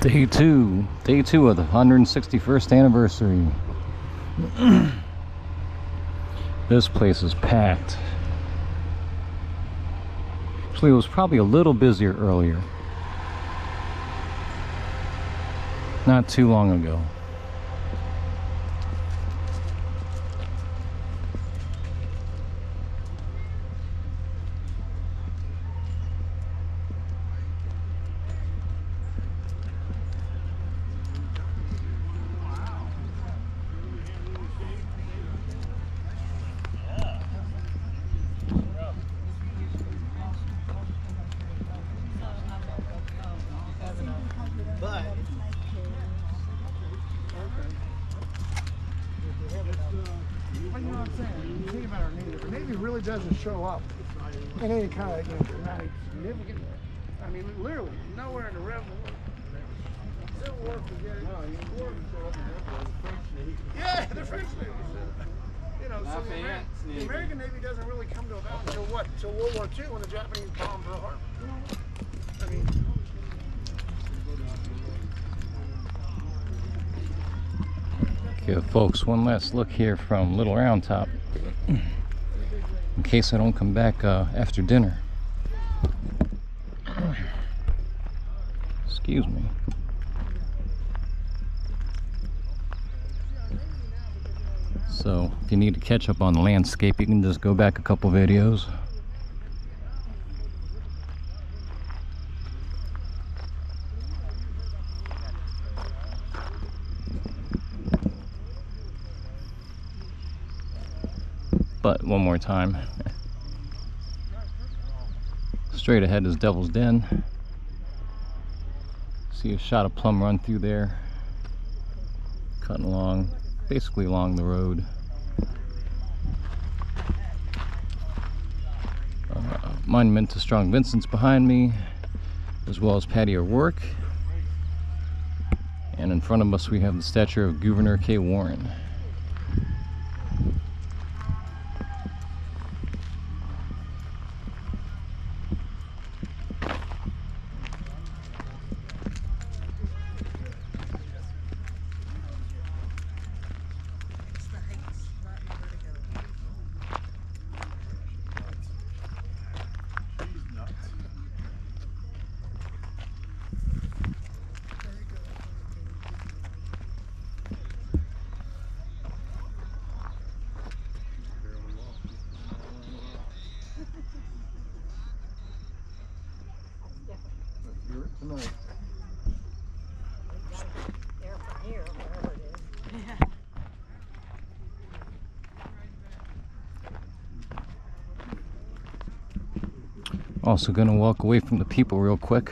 Day two of the 161st anniversary. This place is packed. Actually, it was probably a little busier earlier. Not too long ago. Really doesn't show up in any kind of dramatic significant. I mean, literally nowhere in the revenue. Civil War, forget it. Yeah, the French Navy. You know, so the American Navy doesn't really come to about until what? Until World War II when the Japanese bombed Pearl Harbor. I mean. Okay, folks, one last look here from Little Round Top. In case I don't come back after dinner. Excuse me. So, if you need to catch up on the landscape, you can just go back a couple videos. But one more time. Straight ahead is Devil's Den. See a shot of plum run through there. Cutting along, basically along the road. Monument to Strong Vincent's behind me, as well as Patty O'Rourke. And in front of us we have the statue of Gouverneur K. Warren. Tonight. Also gonna walk away from the people real quick.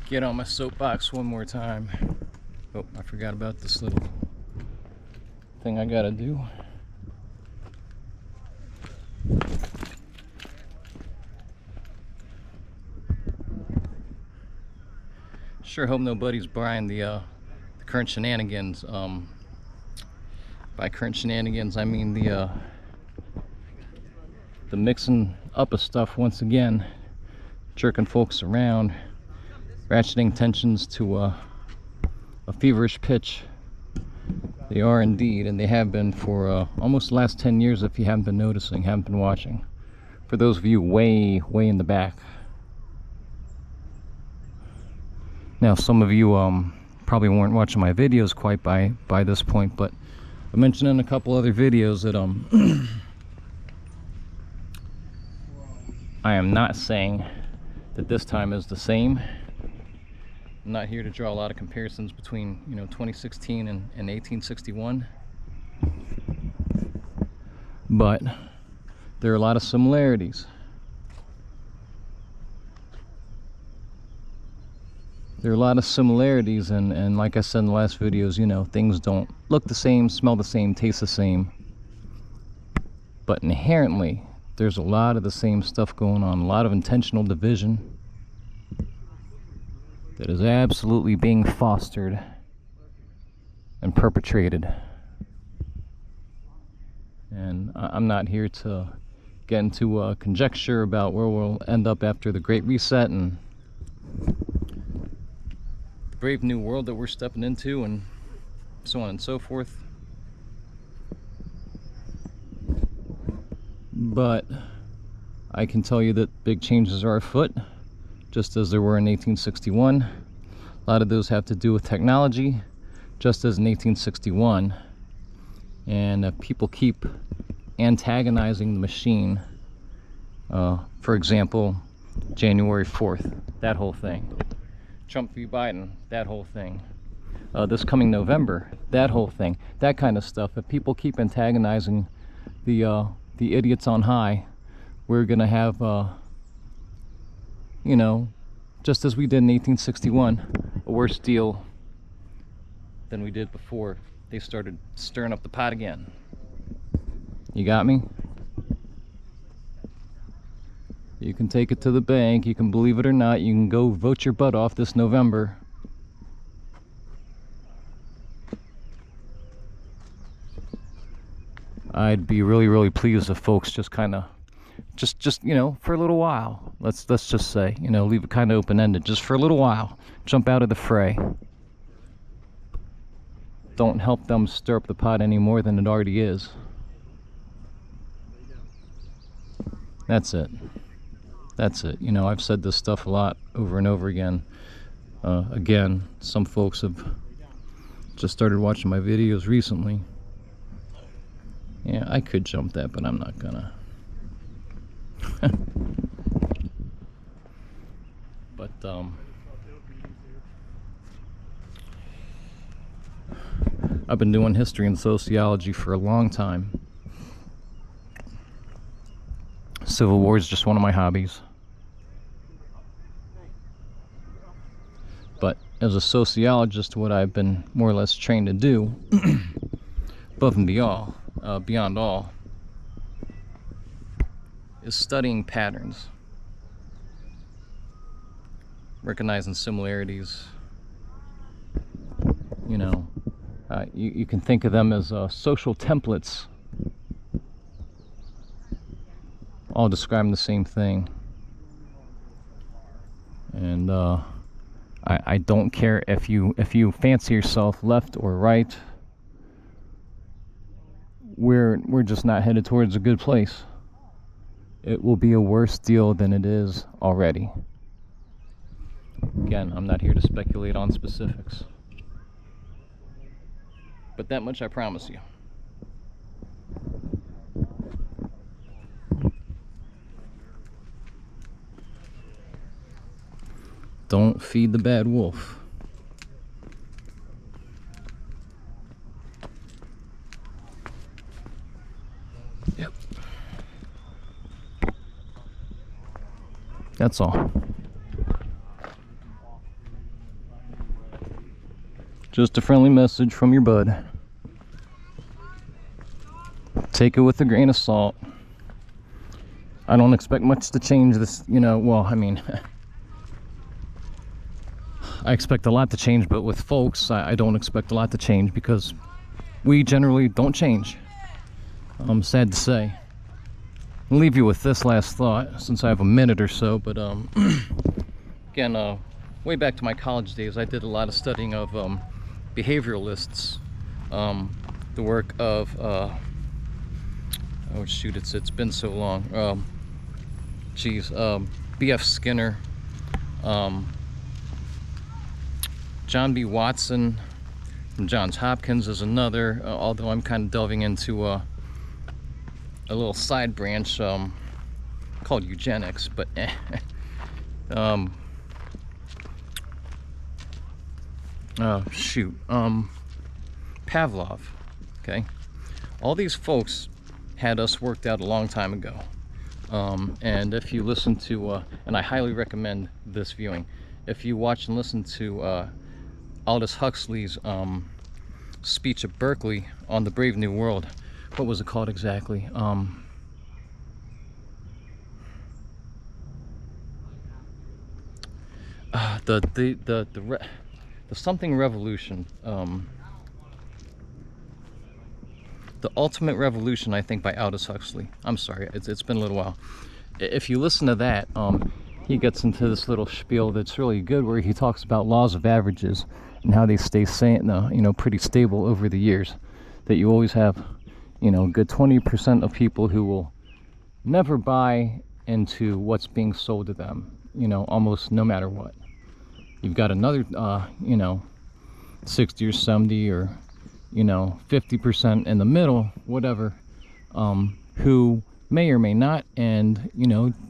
Get on my soapbox one more time. Oh, I forgot about this little thing I gotta do. Sure hope nobody's buying the current shenanigans. By current shenanigans, I mean the mixing up of stuff once again, jerking folks around, ratcheting tensions to a feverish pitch. They are indeed, and they have been for almost the last 10 years if you haven't been noticing, haven't been watching. For those of you way in the back. Now, some of you probably weren't watching my videos quite by this point, but I mentioned in a couple other videos that I am not saying that this time is the same. I'm not here to draw a lot of comparisons between 2016 and 1861, but there are a lot of similarities. There are a lot of similarities, and like I said in the last videos, things don't look the same, smell the same, taste the same. But inherently, there's a lot of the same stuff going on, a lot of intentional division that is absolutely being fostered and perpetrated. And I'm not here to get into conjecture about where we'll end up after the Great Reset and the brave new world that we're stepping into, and so on and so forth. But I can tell you that big changes are afoot, just as there were in 1861. A lot of those have to do with technology, just as in 1861. And people keep antagonizing the machine. For example, January 4th, that whole thing. Trump v. Biden, that whole thing. This coming November, that whole thing. That kind of stuff. If people keep antagonizing the idiots on high, we're gonna have, you know, just as we did in 1861, a worse deal than we did before they started stirring up the pot again. You got me? You can take it to the bank, you can believe it or not, you can go vote your butt off this November. I'd be really, really pleased if folks just kind of, just you know, for a little while, let's just say, you know, leave it kind of open-ended, just for a little while, jump out of the fray. Don't help them stir up the pot any more than it already is. That's it. That's it. You know, I've said this stuff a lot over and over again. Again, some folks have just started watching my videos recently. Yeah, I could jump that, but I'm not gonna. But, I've been doing history and sociology for a long time. Civil War is just one of my hobbies. But as a sociologist, what I've been more or less trained to do, above and beyond all, is studying patterns, recognizing similarities. You know, you can think of them as social templates, all describing the same thing. And I don't care if you fancy yourself left or right. We're just not headed towards a good place. It will be a worse deal than it is already. Again, I'm not here to speculate on specifics, but that much I promise you. Don't feed the bad wolf. Yep. That's all. Just a friendly message from your bud. Take it with a grain of salt. I don't expect much to change this, you know, well, I mean, I expect a lot to change, but with folks, I don't expect a lot to change because we generally don't change. I'm sad to say. I'll leave you with this last thought since I have a minute or so, but again, way back to my college days, I did a lot of studying of behavioralists, the work of, oh shoot, it's been so long, B.F. Skinner, John B. Watson from Johns Hopkins is another, although I'm kind of delving into a little side branch called eugenics, but Pavlov, okay? All these folks had us worked out a long time ago. And if you listen to, and I highly recommend this viewing, if you watch and listen to Aldous Huxley's speech at Berkeley on the Brave New World, what was it called exactly? The something revolution. The Ultimate Revolution, I think, by Aldous Huxley. I'm sorry, it's been a little while. If you listen to that, he gets into this little spiel that's really good, where he talks about laws of averages and how they stay pretty stable over the years. That you always have, a good 20% of people who will never buy into what's being sold to them, almost no matter what. You've got another, 60 or 70 or 50% in the middle, whatever, who may or may not, and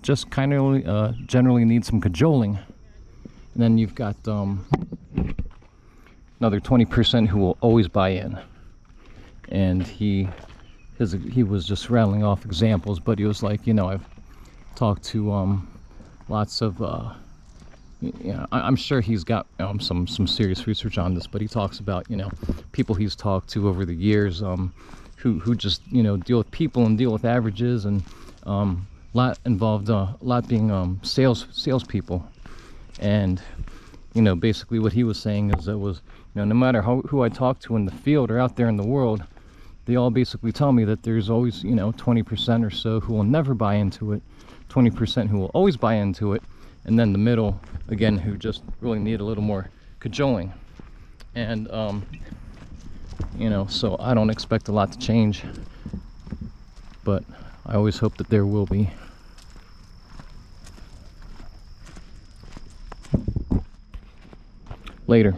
just kind of generally need some cajoling. And then you've got another 20% who will always buy in. And he was just rattling off examples, but he was like, I've talked to lots of I'm sure he's got some serious research on this, but he talks about people he's talked to over the years who just deal with people and deal with averages, and lot involved a lot being salespeople. And basically what he was saying is that was no matter who I talk to in the field or out there in the world, they all basically tell me that there's always 20% or so who will never buy into it, 20% who will always buy into it, and then the middle, again, who just really need a little more cajoling. And so I don't expect a lot to change, but I always hope that there will be. Later.